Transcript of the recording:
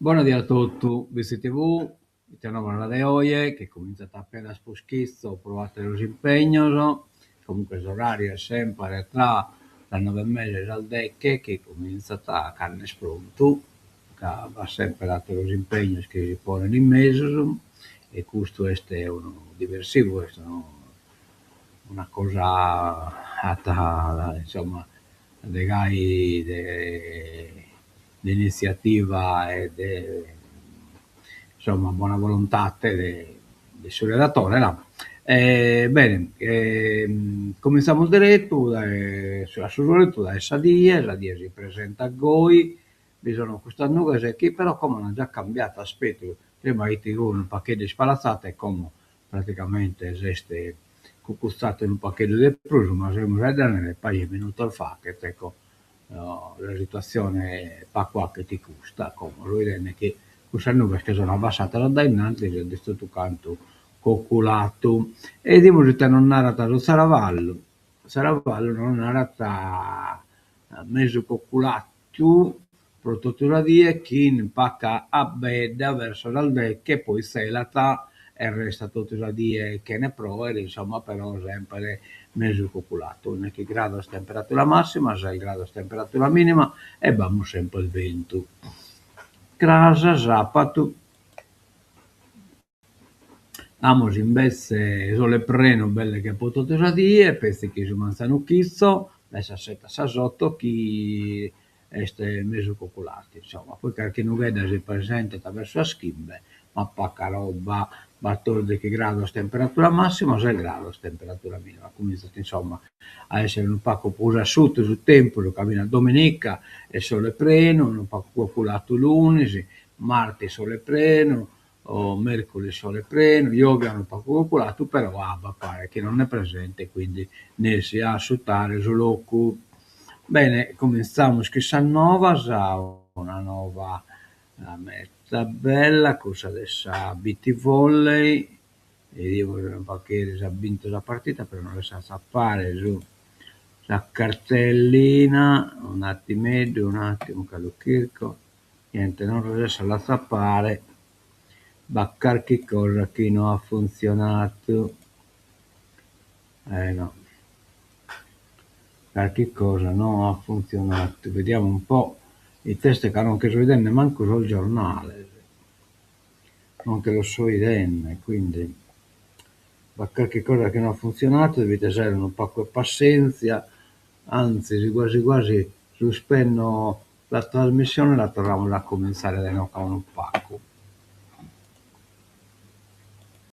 Buonasera a tutti, visto TV, torniamo alla de oggi, che comincia appena sposchizzo, provate los impegnos, comunque l'orario è sempre tra le 9:30 e le 10, che comincia a carne spronto, che va sempre dato los impegnos che si pongono in mezzo, e questo è uno diversivo, questo no? Una cosa atta, insomma, de gai di iniziativa e insomma buona volontà del suo redattore là. Bene, cominciamo diretto sulla sua lettura da Sadia si presenta a Goi, bisogna quest'anno che però come hanno già cambiato aspetto, prima i tironi un pacchetto di spalazzate e come praticamente esiste cucuzzato in un pacchetto di pruso, ma se non nelle pagine minuto fa che ecco, no, la situazione è qua che ti costa, come lo vede che queste nuvole che sono abbassate da innanzi, che è stato canto cocculato e diciamo che non narrata lo Saravallo non narrata mezzo cocculato prodotto da die chi impacca a beda verso dal vecchio e poi selata e resta tutto da dire che ne provi, insomma, però sempre mezzo coculato, non è che grado a temperatura massima, 6 gradi a temperatura minima e abbiamo sempre il vento. Crasa, sabato, amos invece sole preno belle che potete dire, pezzi che si mangiano chizzo, essa setta sa sotto chi este mezzo coccolati, insomma, poi che non vede si presenta attraverso la schimbe, ma pacca roba, 14 gradi a temperatura massima, 6 gradi a temperatura minima, comincia insomma a essere un pacco pusa sotto sul tempo, lo cammina domenica e sole preno, un pacco coccolato lunedì, martedì sole preno, o mercoledì sole preno, yoga hanno poco cocolato, però Abba pare che non è presente, quindi ne si ha a sutare solo. Bene, cominciamo questa nuova, una nuova mezza bella, cosa adesso BT Volley, e io perché ha vinto la partita, però non le sa fare su la cartellina, un attimo che lo chirco, niente, non riesce a zappare. Baccar che cosa che non ha funzionato, no, qualche cosa non ha funzionato, vediamo un po', i test che non che so vedere manco sul giornale, non che lo so idenne, quindi qualche cosa che non ha funzionato, dovete essere un po' di pazienza, anzi quasi quasi sospendo la trasmissione e la torniamo a cominciare da nuovo con un pacco.